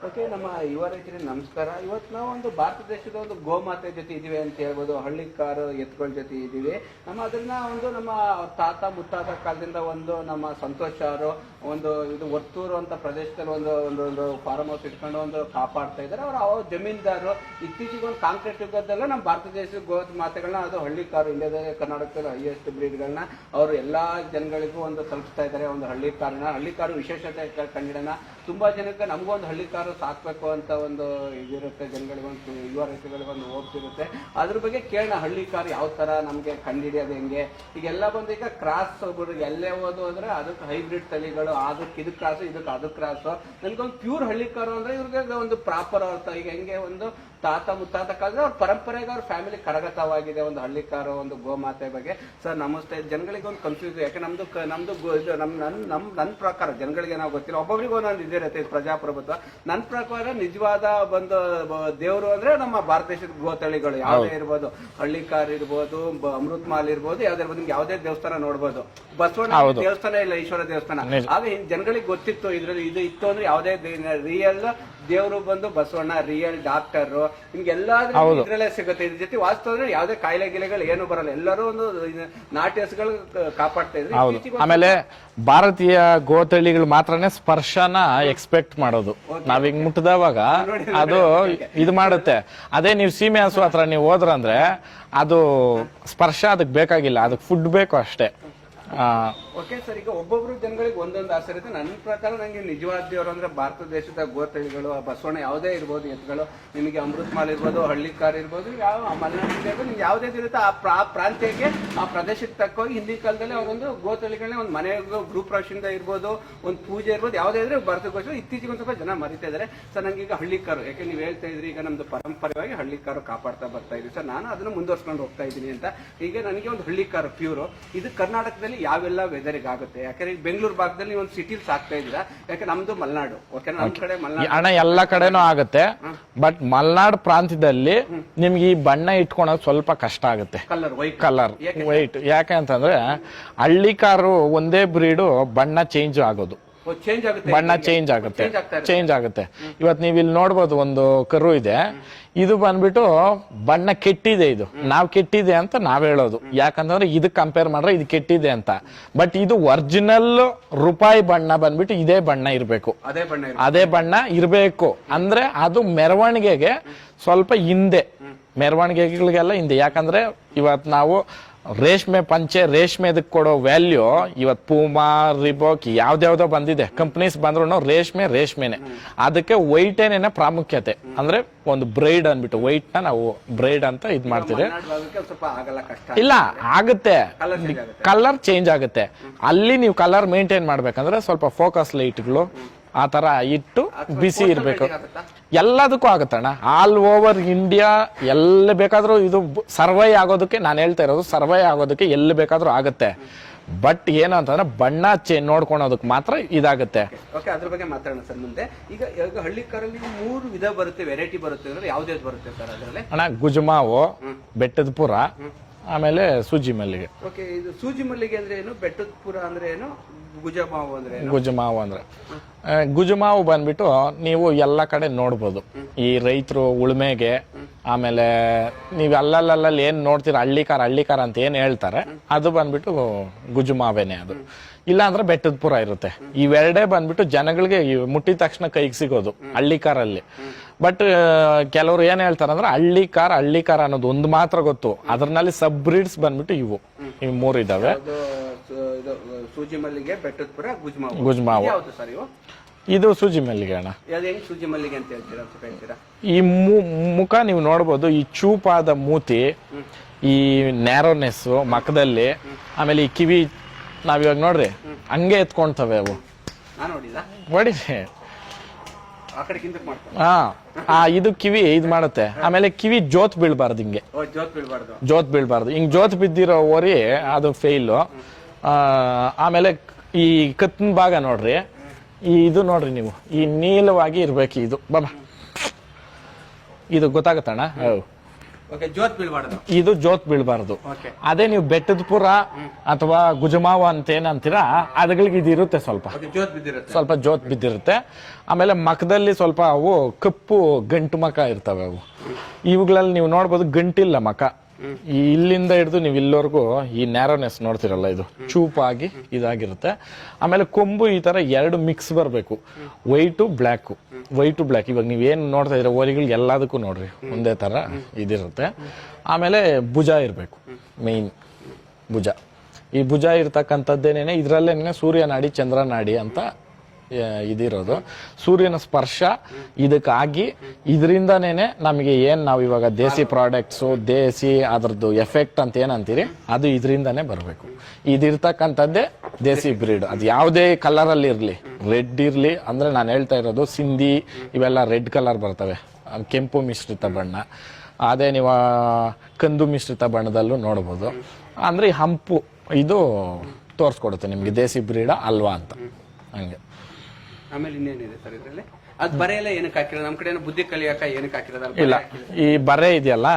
Okay, ನಮ್ಮ ಯುವ ರೈತರಿಗೆ ನಮಸ್ಕಾರ. ಇವತ್ತು ನಾವು ಒಂದು ಭಾರತ ದೇಶದ ಒಂದು ಗೋಮಾತೆ ಜೊತೆ ಇದೀವಿ ಅಂತ ಹೇಳ್ಬೋದು. ಹಳ್ಳಿ ಕಾರು ಎತ್ತುಗಳ ಜೊತೆ ಇದೀವಿ. ಅದನ್ನ ನಮ್ಮ ತಾತ ಮುತ್ತಾತ ಕಾಲದಿಂದ ನಮ್ಮ ಸಂತೋಷ್ ಅವರು ಇದು ಒತ್ತೂರು ಅಂತ ಪ್ರದೇಶದಲ್ಲಿ ಒಂದು ಫಾರ್ಮ್ ಹೌಸ್ ಇಟ್ಕೊಂಡು ಕಾಪಾಡ್ತಾ ಇದ್ದಾರೆ. ಅವ್ರ ಜಮೀನ್ದಾರರು ಇತ್ತೀಚೆಗೆ ಒಂದು ಕಾಂಕ್ರೀಟ್ ಯುಗದಲ್ಲ ನಮ್ಮ ಭಾರತ ದೇಶದ ಗೋ ಮಾತೆಗಳನ್ನ ಅದು ಹಳ್ಳಿ ಕಾರು ಇಂಡಿಯಾದ ಕರ್ನಾಟಕದಲ್ಲಿ ಹೈಯೆಸ್ಟ್ ಬ್ರೀಡ್ಗಳನ್ನ ಅವರು ಎಲ್ಲಾ ಜನಗಳಿಗೂ ತಲುಪಿಸ್ತಾ ಇದ್ದಾರೆ. ಹಳ್ಳಿ ಕಾರು ವಿಶೇಷತೆ ಕಂಡಿಡೋಣ. ತುಂಬಾ ಜನಕ್ಕೆ ನಮಗೂ ಒಂದು ಹಳ್ಳಿ ಕಾರು ಸಾಕ್ಬೇಕು ಅಂತ ಇದಿರುತ್ತೆ, ಜನಗಳಿಗೊಂದು ಯುವ ರೈತಗಳಿಗೊಂದು ಹೋಗ್ತಿರುತ್ತೆ. ಅದ್ರ ಬಗ್ಗೆ ಕೇಳೋಣ, ಹಳ್ಳಿ ಕಾರು ಯಾವ ತರ ನಮ್ಗೆ ಕಂಡಿಡಿಯೋದು ಹೆಂಗೆ. ಈಗೆಲ್ಲ ಈಗ ಕ್ರಾಸ್ ಎಲ್ಲೇ ಹೋದ್ರೆ ಅದಕ್ಕೆ ಹೈಬ್ರಿಡ್ ತಳಿಗಳು, ಅದಕ್ಕೆ ಇದು ಕ್ರಾಸ್ ಇದಕ್ಕೆ ಅದು ಕ್ರಾಸ್. ನನ್ಗೊಂದು ಪ್ಯೂರ್ ಹಳ್ಳಿ ಕಾರು ಅಂದ್ರೆ ಇವ್ರಿಗೆ ಒಂದು ಪ್ರಾಪರ್ ಅರ್ಥ. ಈಗ ಹೆಂಗೆ ತಾತ ಮುತ್ತಾತ ಕಾಲದ ಅವ್ರ ಪರಂಪರೆಗೆ ಅವ್ರ ಫ್ಯಾಮಿಲಿ ಕರಗತವಾಗಿದೆ ಹಳ್ಳಿ ಕಾರು ಗೋಮಾತೆ ಬಗ್ಗೆ. ಸರ್ ನಮಸ್ತೆ. ಜನಗಳಿಗೆ ಒಂದು ಕನ್ಫ್ಯೂಸ್, ಯಾಕೆ ನಮ್ದು ನನ್ನ ಪ್ರಕಾರ ಜನಗಳಿಗೆ ನಾವು ಗೊತ್ತಿಲ್ಲ, ಒಬ್ಬೊಬ್ರಿಗೆ ಒಂದೊಂದು ಇದಿರುತ್ತೆ ಪ್ರಜಾಪ್ರಭುತ್ವ. ನನ್ನ ಪ್ರಕಾರ ನಿಜವಾದ ದೇವರು ಅಂದ್ರೆ ನಮ್ಮ ಭಾರತ ದೇಶದ ಗೋತಳಿಗಳು ಯಾವುದೇ ಇರ್ಬೋದು, ಹಳ್ಳಿ ಕಾರ್ ಇರ್ಬೋದು, ಅಮೃತ್ ಮಾಲ್ ಇರ್ಬೋದು, ಯಾವ್ದೇ ಇರ್ಬೋದು. ನಿಮ್ಗೆ ಯಾವುದೇ ದೇವಸ್ಥಾನ ನೋಡ್ಬೋದು. ಬಸವಣ್ಣ ದೇವಸ್ಥಾನ ಇಲ್ಲ, ಈಶ್ವರ ದೇವಸ್ಥಾನ. ಆಗ ಜನಗಳಿಗೆ ಗೊತ್ತಿತ್ತು ಇದ್ರಲ್ಲಿ ಇದು ಇತ್ತು ಅಂದ್ರೆ ಯಾವುದೇ ರಿಯಲ್ ದೇವರು ಬಸವಣ್ಣ, ರಿಯಲ್ ಡಾಕ್ಟರ್, ನಿಮ್ಗೆ ಎಲ್ಲಾದ್ರೂ ಇದ್ರಲ್ಲೇ ಸಿಗುತ್ತೆ. ಇದ್ರ ಜೊತೆ ವಾಸ್ತವ ಯಾವುದೇ ಕಾಯಿಲೆ ಗಿಲೆಗಳು ಏನು ಬರಲ್ಲ. ಎಲ್ಲರೂ ನಾಟಿ ಹಸುಗಳು ಕಾಪಾಡ್ತಾ ಇದ್ರು. ಆಮೇಲೆ ಭಾರತೀಯ ಗೋತಳಿಗಳು ಮಾತ್ರನೇ ಸ್ಪರ್ಶನ ಎಕ್ಸ್ಪೆಕ್ಟ್ ಮಾಡೋದು. ನಾವ್ ಹಿಂಗ್ ಮುಟ್ಟದವಾಗ ಅದು ಇದು ಮಾಡುತ್ತೆ. ಅದೇ ನೀವು ಸೀಮೆ ಹಸು ಹತ್ರ ನೀವು ಹೋದ್ರಂದ್ರೆ ಅದು ಸ್ಪರ್ಶ ಅದಕ್ಕೆ ಬೇಕಾಗಿಲ್ಲ, ಅದಕ್ಕೆ ಫುಡ್ ಬೇಕು ಅಷ್ಟೇ. ಓಕೆ ಸರ್, ಈಗ ಒಬ್ಬೊಬ್ರು ಜನಗಳಿಗೆ ಒಂದೊಂದು ಆಸೆ ಇರುತ್ತೆ. ನನ್ನ ಪ್ರಕಾರ ನಂಗೆ ನಿಜವಾದ ದೇವರು ಅಂದ್ರೆ ಭಾರತ ದೇಶದ ಗೋತಳಿಗಳು, ಬಸವಣ್ಣ ಯಾವುದೇ ಇರ್ಬೋದು, ಎತ್ತುಗಳು. ನಿಮಗೆ ಅಮೃತ್ ಮಾಲ್ ಇರ್ಬೋದು, ಹಳ್ಳಿ ಕಾರ್ ಇರ್ಬೋದು, ಯಾವ ಮಲೆನಾಡು ನಿಮ್ಗೆ ಯಾವುದೇ ಇರುತ್ತೆ ಆ ಪ್ರಾಂತ್ಯಕ್ಕೆ ಆ ಪ್ರದೇಶಕ್ಕೆ ತಕ್ಕೋಗಿ ಹಿಂದಿನ ಕಾಲದಲ್ಲಿ ಅವರೊಂದು ಗೋತಳಿಗಳನ್ನ ಒಂದು ಮನೆ ಗ್ರೂಪ್ ರಾಶಿಯಿಂದ ಇರ್ಬೋದು, ಒಂದು ಪೂಜೆ ಇರ್ಬೋದು, ಯಾವುದೇ ಇದ್ರೆ ಭಾರತಕ್ಕೋಸ್ಕರ ಇತ್ತೀಚೆಗೆ ಒಂದು ಸ್ವಲ್ಪ ಜನ ಮರಿತಾ ಇದ್ದಾರೆ. ಸರ್ ನಂಗೆ ಈಗ ಹಳ್ಳಿ ಕಾರು, ಯಾಕೆ ನೀವು ಹೇಳ್ತಾ ಇದ್ರಿ ಈಗ ನಮ್ದು ಪರಂಪರೆಯಾಗಿ ಹಳ್ಳಿ ಕಾರು ಕಾಪಾಡ್ತಾ ಬರ್ತಾ ಇದ್ವಿ ಸರ್. ನಾನು ಅದನ್ನು ಮುಂದುವರ್ಸ್ಕೊಂಡು ಹೋಗ್ತಾ ಇದ್ದೀನಿ ಅಂತ. ಈಗ ನನಗೆ ಒಂದು ಹಳ್ಳಿ ಕಾರು ಪ್ಯೂರು ಇದು ಕರ್ನಾಟಕದಲ್ಲಿ ಯಾವೆಲ್ಲ ವೆದರಿಗೆ ಆಗುತ್ತೆ. ಯಾಕಂದ್ರೆ ಈಗ ಬೆಂಗಳೂರು ಭಾಗದಲ್ಲಿ ಒಂದು ಸಿಟಿಲ್ ಸಾಕ್ತಾ ಇದ್ದೀರಾ, ಯಾಕೆ ನಮ್ದು ಮಲೆನಾಡು. ಓಕೆ, ನಮ್ ಕಡೆ ಹಣ ಎಲ್ಲ ಕಡೆನೂ ಆಗುತ್ತೆ. ಬಟ್ ಮಲೆನಾಡು ಪ್ರಾಂತ್ಯದಲ್ಲಿ ನಿಮ್ಗೆ ಈ ಬಣ್ಣ ಇಟ್ಕೊಳೋದು ಸ್ವಲ್ಪ ಕಷ್ಟ ಆಗುತ್ತೆ. ಕಲರ್ ವೈಟ್ ಯಾಕೆ ಅಂತಂದ್ರೆ ಹಳ್ಳಿ ಕಾರು ಒಂದೇ ಬ್ರೀಡು ಬಣ್ಣ ಚೇಂಜ್ ಆಗೋದು, ಬಣ್ಣ ಚೇಂಜ್ ಆಗುತ್ತೆ. ಇವತ್ ನೀವ್ ಇಲ್ಲಿ ನೋಡ್ಬೋದು, ಒಂದು ಕರು ಇದೆ, ಇದು ಬಂದ್ಬಿಟ್ಟು ಬಣ್ಣ ಕೆಟ್ಟಿದೆ. ಇದು ನಾವ್ ಕೆಟ್ಟಿದೆ ಅಂತ ನಾವ್ ಹೇಳೋದು, ಯಾಕಂತಂದ್ರೆ ಇದಕ್ ಕಂಪೇರ್ ಮಾಡ್ರೆ ಇದು ಕೆಟ್ಟಿದೆ ಅಂತ. ಬಟ್ ಇದು ಒರಿಜಿನಲ್ ರೂಪಾಯಿ ಬಣ್ಣ ಬಂದ್ಬಿಟ್ಟು ಇದೇ ಬಣ್ಣ ಇರ್ಬೇಕು, ಅದೇ ಬಣ್ಣ ಇರ್ಬೇಕು. ಅಂದ್ರೆ ಅದು ಮೆರವಣಿಗೆಗೆ ಸ್ವಲ್ಪ ಹಿಂದೆ, ಮೆರವಣಿಗೆಗಳಿಗೆಲ್ಲ ಹಿಂದೆ. ಯಾಕಂದ್ರೆ ಇವತ್ ನಾವು ರೇಷ್ಮೆ ಪಂಚೆ, ರೇಷ್ಮೆದಕ್ಕೆ ಕೊಡೋ ವ್ಯಾಲ್ಯೂ ಇವತ್ ಪೂಮಾ, ರಿಬೋಕ್ ಯಾವ್ದಾವ್ದೋ ಬಂದಿದೆ ಕಂಪ್ನೀಸ್ ಬಂದ್ರು ರೇಷ್ಮೆನೆ. ಅದಕ್ಕೆ ವೈಟೇನೇನೆ ಪ್ರಾಮುಖ್ಯತೆ. ಅಂದ್ರೆ ಒಂದು ಬ್ರೈಡ್ ಅನ್ಬಿಟ್ಟು ವೈಟ್ ನ ನಾವು ಬ್ರೈಡ್ ಅಂತ ಇದ್ ಮಾಡ್ತೀವಿ. ಇಲ್ಲ, ಆಗುತ್ತೆ, ಕಲರ್ ಚೇಂಜ್ ಆಗುತ್ತೆ. ಅಲ್ಲಿ ನೀವು ಕಲರ್ ಮೇಂಟೈನ್ ಮಾಡ್ಬೇಕಂದ್ರೆ ಸ್ವಲ್ಪ ಫೋಕಸ್ ಲೈಟ್ಗಳು ಆ ತರ ಇಟ್ಟು ಬಿಸಿ ಇರ್ಬೇಕು. ಎಲ್ಲದಕ್ಕೂ ಆಗುತ್ತಣ್ಣ, ಆಲ್ ಓವರ್ ಇಂಡಿಯಾ ಎಲ್ಲಿ ಬೇಕಾದ್ರೂ ಇದು ಸರ್ವೈ ಆಗೋದಕ್ಕೆ, ನಾನು ಹೇಳ್ತಾ ಇರೋದು ಸರ್ವೈ ಆಗೋದಕ್ಕೆ ಎಲ್ಲಿ ಬೇಕಾದ್ರೂ ಆಗುತ್ತೆ. ಬಟ್ ಏನು ಅಂತಂದ್ರೆ ಬಣ್ಣ ನೋಡ್ಕೊಳೋದಕ್ಕೆ ಮಾತ್ರ ಇದಾಗುತ್ತೆ. ಓಕೆ, ಅದ್ರ ಬಗ್ಗೆ ಮಾತಾಡೋಣ ಸರ್ ಮುಂದೆ. ಈಗ ಹಳ್ಳಿ ಕಾರಲ್ಲಿ 3 ವಿಧ ಬರುತ್ತೆ, ವೆರೈಟಿ ಬರುತ್ತೆ ಅಂದ್ರೆ ಯಾವ್ದು ಬರುತ್ತೆ ಸರ್ ಅದರಲ್ಲಿ? ಅಣ್ಣ, ಗುಜಮಾವು, ಬೆಟ್ಟದ ಪುರ, ಆಮೇಲೆ ಸೂಜಿ ಮಲ್ಲಿಗೆ. ಓಕೆ, ಇದು ಸೂಜಿ ಮಲ್ಲಿಗೆ ಅಂದ್ರೆ ಏನು, ಬೆಟ್ಟದ ಪುರ ಅಂದ್ರೆ ಏನು, ಗುಜಮಾವು ಅಂದ್ರೆ ಗುಜಮಾವು ಬಂದ್ಬಿಟ್ಟು ನೀವು ಎಲ್ಲ ಕಡೆ ನೋಡ್ಬೋದು. ಈ ರೈತರು ಉಳುಮೆಗೆ, ಆಮೇಲೆ ನೀವು ಅಲ್ಲಲ್ಲಿ ಏನ್ ನೋಡ್ತೀರ ಹಳ್ಳಿ ಕಾರ ಅಂತ ಏನ್ ಹೇಳ್ತಾರೆ ಅದು ಬಂದ್ಬಿಟ್ಟು ಗುಜಮಾವೇನೆ. ಅದು ಇಲ್ಲ ಅಂದ್ರೆ ಬೆಟ್ಟದ ಪುರ ಇರುತ್ತೆ. ಇವೆರಡೇ ಬಂದ್ಬಿಟ್ಟು ಜನಗಳಿಗೆ ಮುಟ್ಟಿದ ತಕ್ಷಣ ಕೈಗೆ ಸಿಗೋದು ಹಳ್ಳಿ ಕಾರಲ್ಲಿ. ಬಟ್ ಕೆಲವರು ಏನ್ ಹೇಳ್ತಾರಂದ್ರೆ ಹಳ್ಳಿ ಕಾರ್ ಅನ್ನೋದು ಒಂದು ಮಾತ್ರ ಗೊತ್ತು, ಅದ್ರಲ್ಲಿ ಸಬ್ ಬ್ರೀಡ್ಸ್ ಬಂದ್ಬಿಟ್ಟು ಇವು 3 ಇದಾವೆ. ಸೂಜಿ ಮಲ್ಲಿಗೆ, ಬೆಟ್ಟದ ಪುರ, ಗುಜಮಾವು. ಇದು ಸೂಜಿ ಮಲ್ಲಿಗೆ ಅಣ್ಣ. ಸೂಜಿ ಮಲ್ಲಿಗೆ ಅಂತ ಹೇಳ್ತೀರಾ? ಈ ಮುಖ ನೀವು ನೋಡ್ಬೋದು, ಈ ಚೂಪಾದ ಮೂತಿ, ಈ ನ್ಯಾರೋನೆಸ್ ಮಖದಲ್ಲಿ, ಆಮೇಲೆ ಈ ಕಿವಿ ನಾವಿವಾಗ ನೋಡ್ರಿ ಹಂಗೆ ಎತ್ಕೊಂತವೆ ಅವು. ಹೊಡಿದೆ ಇದು ಕಿವಿ ಇದು ಮಾಡುತ್ತೆ. ಆಮೇಲೆ ಕಿವಿ ಜೋತ್ ಬೀಳ್ಬಾರ್ದು, ಹಿಂಗೆ ಜೋತ್ ಬೀಳ್ಬಾರ್ದು. ಹಿಂಗ್ ಜೋತ್ ಬಿದ್ದಿರೋ ಓರಿ ಅದು ಫೇಲು. ಆಮೇಲೆ ಈ ಕತ್ತಿನ ಭಾಗ ನೋಡ್ರಿ, ಇದು ನೋಡ್ರಿ ನೀವು, ಈ ನೀಲವಾಗಿ ಇರ್ಬೇಕು. ಇದು ಬಾಬಾ, ಇದು ಗೊತ್ತಾಗತ್ತಣ್ಣ. ಓಕೆ, ಜೋತ್ ಬೀಳ್ಬಾರ್ದು. ಇದು ಜೋತ್ ಬೀಳ್ಬಾರ್ದು. ಓಕೆ. ಅದೇ ನೀವು ಬೆಟ್ಟದ ಪುರ ಅಥವಾ ಗುಜಮಾವ ಅಂತ ಏನಂತೀರಾ ಅದಗಳಿಗೆ ಇದು ಇರುತ್ತೆ, ಸ್ವಲ್ಪ ಓಕೆ, ಜೋತ್ ಬಿದ್ದಿರುತ್ತೆ. ಸ್ವಲ್ಪ ಜೋತ್ ಬಿದ್ದಿರುತ್ತೆ. ಆಮೇಲೆ ಮಖದಲ್ಲಿ ಸ್ವಲ್ಪ ಅವು ಕಪ್ಪು ಗಂಟು ಮಖ ಇರ್ತವೆ. ಅವು ಇವುಗಳಲ್ಲಿ ನೀವು ನೋಡ್ಬೋದು ಗಂಟಿಲ್ಲ ಮಖ. ಈ ಇಲ್ಲಿಂದ ಹಿಡಿದು ನೀವು ಇಲ್ಲಿವರೆಗೂ ಈ ನ್ಯಾರೋನೆಸ್ ನೋಡ್ತಿರಲ್ಲ, ಇದು ಚೂಪಾಗಿ ಇದಾಗಿರುತ್ತೆ. ಆಮೇಲೆ ಕೊಂಬು ಈ ತರ ಎರಡು ಮಿಕ್ಸ್ ಬರಬೇಕು, ವೈಟು ಬ್ಲ್ಯಾಕು. ವೈಟು ಬ್ಲ್ಯಾಕ್ ಇವಾಗ ನೀವೇನು ನೋಡ್ತಾ ಇದ್ರೆ ಓರಿಗಳಿಗೆ ಎಲ್ಲದಕ್ಕೂ ನೋಡ್ರಿ ಒಂದೇ ತರ ಇದಿರುತ್ತೆ. ಆಮೇಲೆ ಭುಜ ಇರಬೇಕು, ಮೇನ್ ಭುಜ. ಈ ಭುಜ ಇರ್ತಕ್ಕಂಥದ್ದೇನೇನೆ ಇದರಲ್ಲೇನೆ ಸೂರ್ಯನಾಡಿ ಚಂದ್ರನಾಡಿ ಅಂತ ಇದಿರೋದು. ಸೂರ್ಯನ ಸ್ಪರ್ಶ ಇದಕ್ಕಾಗಿ ಇದರಿಂದನೇನೆ ನಮಗೆ ಏನ್ ನಾವು ಇವಾಗ ದೇಸಿ ಪ್ರಾಡಕ್ಟ್ಸು, ದೇಸಿ ಅದ್ರದ್ದು ಎಫೆಕ್ಟ್ ಅಂತ ಏನಂತೀರಿ ಅದು ಇದರಿಂದಾನೇ ಬರಬೇಕು. ಇದಿರ್ತಕ್ಕಂಥದ್ದೇ ದೇಸಿ ಬ್ರೀಡ್. ಅದು ಯಾವುದೇ ಕಲರ್ ಅಲ್ಲಿ ಇರ್ಲಿ, ರೆಡ್ ಇರ್ಲಿ ಅಂದ್ರೆ ನಾನು ಹೇಳ್ತಾ ಇರೋದು ಸಿಂಧಿ ಇವೆಲ್ಲ ರೆಡ್ ಕಲರ್ ಬರ್ತವೆ, ಕೆಂಪು ಮಿಶ್ರಿತ ಬಣ್ಣ. ಅದೇ ನೀವು ಕಂದು ಮಿಶ್ರಿತ ಬಣ್ಣದಲ್ಲೂ ನೋಡ್ಬೋದು. ಅಂದ್ರೆ ಈ ಹಂಪು ಇದು ತೋರಿಸ್ಕೊಡುತ್ತೆ ನಿಮ್ಗೆ ದೇಸಿ ಬ್ರೀಡ ಅಲ್ವಾ ಅಂತ. ಹಂಗೆ ಆಮೇಲೆ ಇನ್ನೇನಿದೆ ಸರ್ ಇದರಲ್ಲಿ? ಅದು ಬರೆ ಎಲ್ಲ ಏನಕ್ಕೆ ಹಾಕಿರೋದು? ನಮ್ಮ ಕಡೆ ಬುದ್ಧಿ ಕಲಿಯಾಕ ಏನಕ್ಕೆ ಹಾಕಿರೋದು? ಇಲ್ಲ, ಈ ಬರೆ ಇದೆಯಲ್ಲ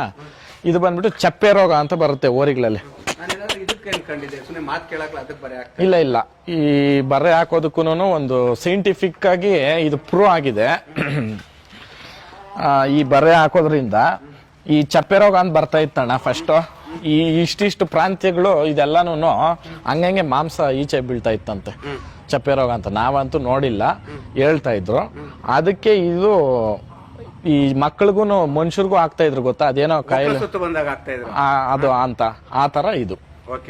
ಇದು ಬಂದ್ಬಿಟ್ಟು ಚಪ್ಪೆ ರೋಗ ಅಂತ ಬರುತ್ತೆ ಓರಿಗಳಲ್ಲಿ. ನಾನೇನಾದ್ರೂ ಇದಕ್ಕೆ ಅನ್ಕೊಂಡಿದ್ದೆ, ಸುಮ್ಮನೆ ಮಾತು ಕೇಳಕ್ಲ ಅದಕ್ಕೆ ಬರೆ ಹಾಕ್ತಾರೆ. ಇಲ್ಲ ಇಲ್ಲ, ಈ ಬರೆ ಹಾಕೋದಕ್ಕೂ ಒಂದು ಸೈಂಟಿಫಿಕ್ ಆಗಿ ಇದು ಪ್ರೂವ್ ಆಗಿದೆ. ಈ ಬರೆ ಹಾಕೋದ್ರಿಂದ ಈ ಚಪ್ಪೆ ರೋಗ ಅಂತ ಬರ್ತಾ ಇತ್ತಣ್ಣ ಫಸ್ಟ್. ಈ ಇಷ್ಟಿಷ್ಟು ಪ್ರಾಂತ್ಯಗಳು ಇದೆಲ್ಲಾನು ಹಂಗಂಗೆ ಮಾಂಸ ಈಚೆ ಬೀಳ್ತಾ ಇತ್ತಂತೆ, ಚಪ್ಪೆ ರೋಗ ಅಂತ. ನಾವಂತೂ ನೋಡಿಲ್ಲ, ಹೇಳ್ತಾ ಇದ್ರು. ಅದಕ್ಕೆ ಇದು ಈ ಮಕ್ಕಳಿಗೂ ಮನುಷ್ಯರಿಗೂ ಆಗ್ತಾ ಇದ್ರು ಗೊತ್ತಾ, ಅದೇನೋ ಕಾಯಿಲೆ ಅದು ಅಂತ ಆ ತರ ಇದು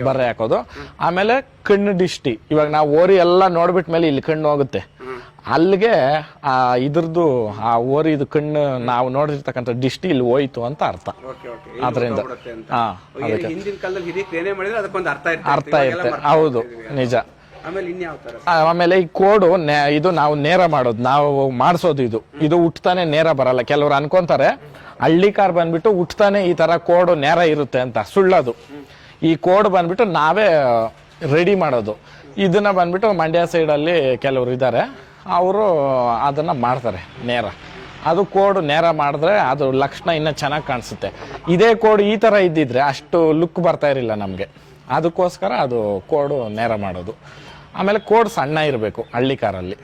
ಬರೆ ಹಾಕೋದು. ಆಮೇಲೆ ಕಣ್ಣು ದಿಷ್ಟಿ, ಇವಾಗ ನಾವು ಓರಿ ಎಲ್ಲ ನೋಡ್ಬಿಟ್ಮೇಲೆ ಇಲ್ಲಿ ಕಣ್ಣು ಹೋಗುತ್ತೆ, ಅಲ್ಲಿಗೆ ಆ ಇದ್ರದ್ದು ಆ ಓರಿದು ಕಣ್ಣು ನಾವು ನೋಡಿರ್ತಕ್ಕಂಥ ದಿಷ್ಟಿ ಇಲ್ಲಿ ಹೋಯ್ತು ಅಂತ ಅರ್ಥ. ಅದರಿಂದ ಅರ್ಥ ಇರುತ್ತೆ. ಹೌದು, ನಿಜ. ಆಮೇಲೆ ಈ ಕೋಡು ಇದು ನಾವು ನೇರ ಮಾಡೋದು, ನಾವು ಮಾಡಿಸೋದು. ಇದು ಹುಟ್ತಾನೆ ನೇರ ಬರಲ್ಲ. ಕೆಲವರು ಅನ್ಕೊಂತಾರೆ ಹಳ್ಳಿ ಕಾರ್ ಬಂದ್ಬಿಟ್ಟು ಹುಟ್ತಾನೆ ಈ ತರ ಕೋಡು ನೇರ ಇರುತ್ತೆ ಅಂತ. ಸುಳ್ಳದು. ಈ ಕೋಡ್ ಬಂದ್ಬಿಟ್ಟು ನಾವೇ ರೆಡಿ ಮಾಡೋದು. ಇದನ್ನ ಬಂದ್ಬಿಟ್ಟು ಮಂಡ್ಯ ಸೈಡ್ ಅಲ್ಲಿ ಕೆಲವರು ಇದ್ದಾರೆ, ಅವರು ಅದನ್ನ ಮಾಡ್ತಾರೆ ನೇರ. ಅದು ಕೋಡ್ ನೇರ ಮಾಡಿದ್ರೆ ಅದು ಲಕ್ಷಣ ಇನ್ನ ಚೆನ್ನಾಗಿ ಕಾಣಿಸುತ್ತೆ. ಇದೇ ಕೋಡ್ ಈ ತರ ಇದ್ದಿದ್ರೆ ಅಷ್ಟು ಲುಕ್ ಬರ್ತಾ ಇರಲಿಲ್ಲ ನಮ್ಗೆ. ಅದಕ್ಕೋಸ್ಕರ ಅದು ಕೋಡು ನೇರ ಮಾಡೋದು. ಆಮೇಲೆ ಕೋಡ್ ಸಣ್ಣ ಇರಬೇಕು ಹಳ್ಳಿ ಕಾರಲ್ಲಿ,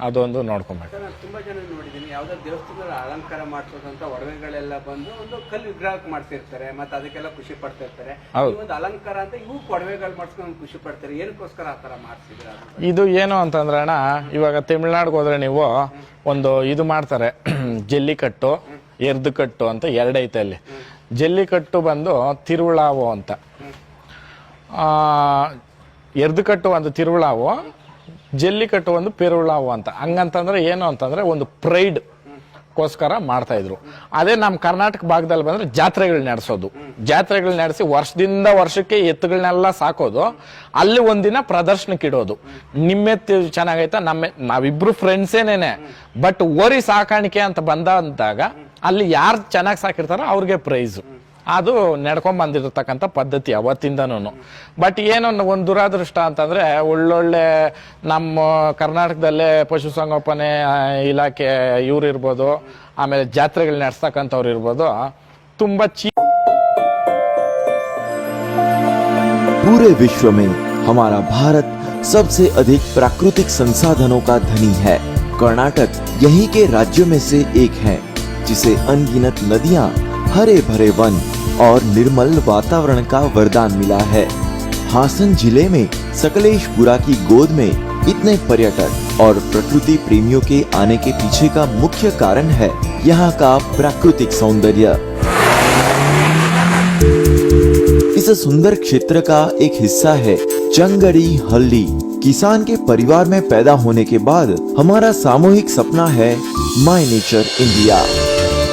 ಅದೊಂದು ನೋಡ್ಕೊಬೇಕು. ತುಂಬಾ ಜನ ನೋಡಿದೀನಿ, ಯಾವ್ದೋ ದೇವಸ್ಥಾನದಲ್ಲಿ ಅಲಂಕಾರ ಮಾಡಿಸೋದಂತ ಒಡವೆಗಳೆಲ್ಲ ಬಂದು ಒಂದು ಕಲ್ಲು ವಿಗ್ರಹ ಮಾಡ್ತಿರ್ತಾರೆ, ಮತ್ತೆ ಅದಕ್ಕೆಲ್ಲ ಖುಷಿ ಪಡ್ತಿರ್ತಾರೆ. ಒಂದು ಅಲಂಕಾರ ಅಂತ ಇವು ಒಡವೆಗಳು ಮಾಡ್ಸ್ಕೊಂಡು ಖುಷಿ ಪಡ್ತಾರೆ. ಏನಕ್ಕೋಸ್ಕರ ಆತರ ಮಾಡ್ತಿದ್ರೆ? ಇದು ಏನು ಅಂತಂದ್ರೆ ಅಣ್ಣ, ಇವಾಗ ತಮಿಳ್ನಾಡಿಗೆ ಹೋದ್ರೆ ನೀವು ಒಂದು ಇದು ಮಾಡ್ತಾರೆ, ಜಲ್ಲಿಕಟ್ಟು ಎರ್ದುಕಟ್ಟು ಅಂತ ಎರಡೈತೆ ಅಲ್ಲಿ. ಜಲ್ಲಿಕಟ್ಟು ಬಂದು ತಿರುಳಾವು ಅಂತ, ಎರ್ದುಕಟ್ಟು ಒಂದು ತಿರುಳಾವು, ಜಲ್ಲಿಕಟ್ಟು ಒಂದು ಪೆರುಳಾವು ಅಂತ. ಹಂಗಂತಂದ್ರೆ ಏನು ಅಂತಂದ್ರೆ ಒಂದು ಪ್ರೈಡ್ ಗೋಸ್ಕರ ಮಾಡ್ತಾ ಇದ್ರು. ಅದೇ ನಮ್ಮ ಕರ್ನಾಟಕ ಭಾಗದಲ್ಲಿ ಬಂದ್ರೆ ಜಾತ್ರೆಗಳು ನಡೆಸೋದು. ಜಾತ್ರೆಗಳು ನಡೆಸಿ ವರ್ಷದಿಂದ ವರ್ಷಕ್ಕೆ ಎತ್ತುಗಳನ್ನೆಲ್ಲ ಸಾಕೋದು. ಅಲ್ಲಿ ಒಂದಿನ ಪ್ರದರ್ಶನಕ್ಕೆ ಇಡೋದು. ನಿಮ್ಮೆತ್ತು ಚೆನ್ನಾಗೈತಾ, ನಾವಿಬ್ರು ಫ್ರೆಂಡ್ಸೇನೇನೆ, ಬಟ್ ಓರಿ ಸಾಕಾಣಿಕೆ ಅಂತ ಬಂದಾಗ ಅಲ್ಲಿ ಯಾರು ಚೆನ್ನಾಗಿ ಸಾಕಿರ್ತಾರೋ ಅವ್ರಿಗೆ ಪ್ರೈಸು. ಅದು ನಡ್ಕೊಂಡ್ ಬಂದಿರತಕ್ಕಂಥ ಪದ್ಧತಿ ಅವತ್ತಿಂದನೂ. ಬಟ್ ಏನೋ ಒಂದು ದುರಾದೃಷ್ಟ ಅಂತಂದ್ರೆ, ಒಳ್ಳೊಳ್ಳೆ ನಮ್ಮ ಕರ್ನಾಟಕದಲ್ಲೇ ಪಶುಸಂಗೋಪನೆ ಇಲಾಖೆ ಇವ್ರು ಇರ್ಬೋದು, ಆಮೇಲೆ ಜಾತ್ರೆಗಳು ನಡೆಸ್ತಕ್ಕಂಥವ್ರು ಇರ್ಬೋದು, ತುಂಬಾ पूरे विश्व में हमारा भारत सबसे अधिक प्राकृतिक संसाधनों का धनी है। कर्नाटक यहीं के राज्यों में से एक है, जिसे अनगिनत नदियां, हरे भरे वन और निर्मल वातावरण का वरदान मिला है। हासन जिले में सकलेशपुरा की गोद में इतने पर्यटक और प्रकृति प्रेमियों के आने के पीछे का मुख्य कारण है यहाँ का प्राकृतिक सौंदर्य। इस सुंदर क्षेत्र का एक हिस्सा है चंगड़ी हल्ली। किसान के परिवार में पैदा होने के बाद हमारा सामूहिक सपना है माय नेचर इंडिया।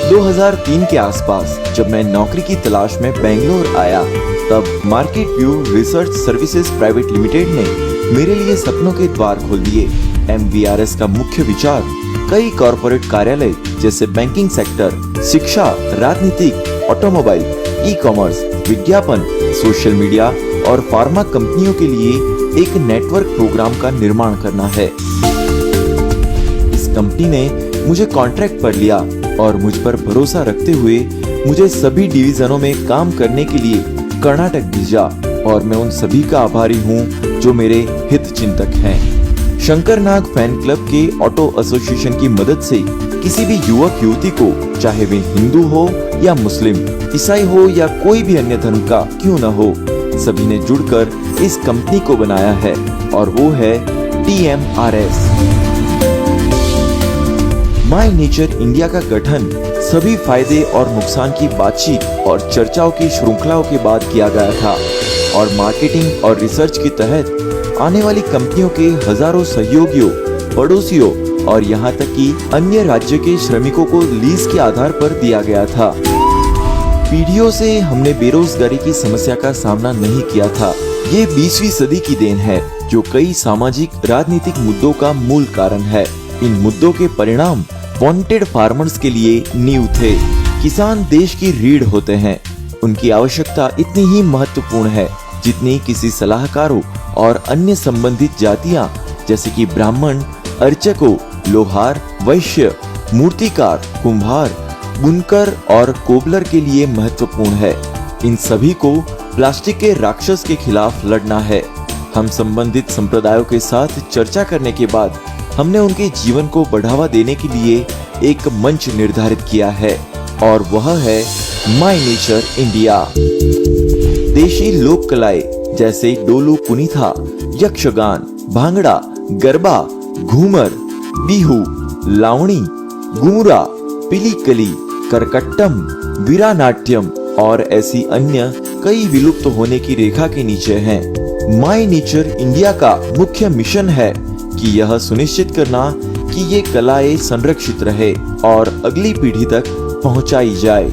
2003 के आसपास जब मैं नौकरी की तलाश में बेंगलोर आया, तब market view research services private limited ने मेरे लिए सपनों के द्वार खोल दिए। MVRS का मुख्य विचार कई कॉरपोरेट कार्यालय जैसे बैंकिंग सेक्टर, शिक्षा, राजनीतिक, ऑटोमोबाइल, ई-कॉमर्स, विज्ञापन, सोशल मीडिया और फार्मा कंपनियों के लिए एक नेटवर्क प्रोग्राम का निर्माण करना है। इस कंपनी ने मुझे कॉन्ट्रैक्ट पर लिया और मुझ पर भरोसा रखते हुए मुझे सभी डिवीजनों में काम करने के लिए कर्नाटक भेजा और मैं उन सभी का आभारी हूँ जो मेरे हित चिंतक हैं। शंकर नाग फैन क्लब के ऑटो एसोसिएशन की मदद से किसी भी युवक युवती को, चाहे वे हिंदू हो या मुस्लिम, ईसाई हो या कोई भी अन्य धर्म का क्यों न हो, सभी ने जुड़कर इस कंपनी को बनाया है और वो है TMRS। माय नेचर इंडिया का गठन सभी फायदे और नुकसान की बातचीत और चर्चाओं की श्रृंखलाओं के बाद किया गया था और मार्केटिंग और रिसर्च के तहत आने वाली कंपनियों के हजारों सहयोगियों, पड़ोसियों और यहाँ तक कि अन्य राज्य के श्रमिकों को लीज के आधार पर दिया गया था। पीढ़ियों से हमने बेरोजगारी की समस्या का सामना नहीं किया था। ये 20वीं सदी की देन है जो कई सामाजिक राजनीतिक मुद्दों का मूल कारण है। इन मुद्दों के परिणाम वांटेड फार्मर्स के लिए नींव थे। किसान देश की रीढ़ होते हैं। उनकी आवश्यकता इतनी ही महत्वपूर्ण है जितनी किसी सलाहकारों और अन्य संबंधित जातियां जैसे कि ब्राह्मण, अर्चकों, लोहार, वैश्य, मूर्तिकार, कुम्हार, बुनकर और कोबलर के लिए महत्वपूर्ण है। इन सभी को प्लास्टिक के राक्षस के खिलाफ लड़ना है। हम संबंधित संप्रदायों के साथ चर्चा करने के बाद हमने उनके जीवन को बढ़ावा देने के लिए एक मंच निर्धारित किया है और वह है माय नेचर इंडिया। देशी लोक कलाएं जैसे डोलू कुनीथा, यक्षगान, भांगड़ा, गरबा, घूमर, बिहू, लावणी, गुमुरा, पिलीकली, करकट्टम, वीरानाट्यम और ऐसी अन्य कई विलुप्त होने की रेखा के नीचे हैं। माय नेचर इंडिया का मुख्य मिशन है कि यह सुनिश्चित करना कि ये कलाएं संरक्षित रहे और अगली पीढ़ी तक पहुंचाई जाए।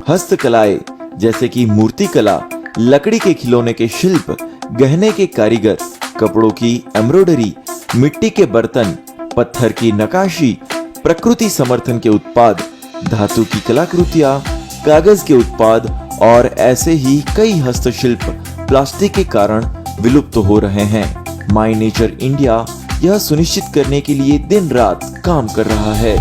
हस्तकलाएं जैसे कि मूर्ति कला, लकड़ी के खिलौने के शिल्प, गहने के कारीगर, कपड़ों की एम्ब्रॉयडरी, मिट्टी के बर्तन, पत्थर की नक्काशी, प्रकृति समर्थन के उत्पाद, धातु की कलाकृतियां, कागज के उत्पाद और ऐसे ही कई हस्तशिल्प प्लास्टिक के कारण विलुप्त हो रहे हैं। माय नेचर इंडिया यह सुनिश्चित करने के लिए दिन रात काम कर रहा है।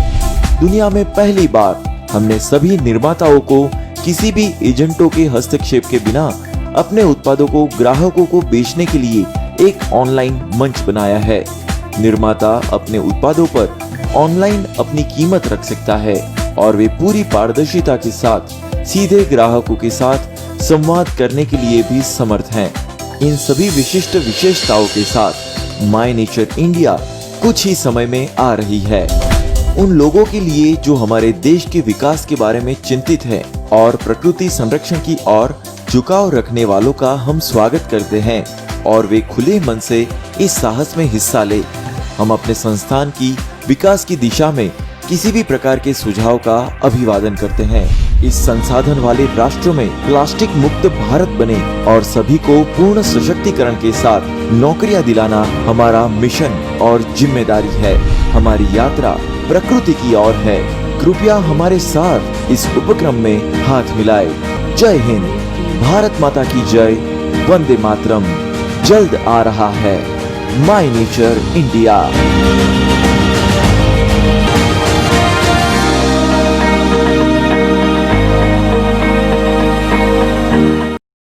दुनिया में पहली बार हमने सभी निर्माताओं को किसी भी एजेंटों के हस्तक्षेप के बिना अपने उत्पादों को ग्राहकों को बेचने के लिए एक ऑनलाइन मंच बनाया है। निर्माता अपने उत्पादों पर ऑनलाइन अपनी कीमत रख सकता है और वे पूरी पारदर्शिता के साथ सीधे ग्राहकों के साथ संवाद करने के लिए भी समर्थ हैं। इन सभी विशिष्ट विशेषताओं के साथ माय नेचर इंडिया कुछ ही समय में आ रही है। उन लोगों के लिए जो हमारे देश के विकास के बारे में चिंतित हैं और प्रकृति संरक्षण की ओर झुकाव रखने वालों का हम स्वागत करते हैं और वे खुले मन से इस साहस में हिस्सा ले। हम अपने संस्थान की विकास की दिशा में किसी भी प्रकार के सुझाव का अभिवादन करते हैं। इस संसाधन वाले राष्ट्रों में प्लास्टिक मुक्त भारत बने और सभी को पूर्ण सशक्तिकरण के साथ नौकरियां दिलाना हमारा मिशन और जिम्मेदारी है। हमारी यात्रा प्रकृति की ओर है। कृपया हमारे साथ इस उपक्रम में हाथ मिलाए। जय हिंद, भारत माता की जय, वंदे मातरम। जल्द आ रहा है माय नेचर इंडिया।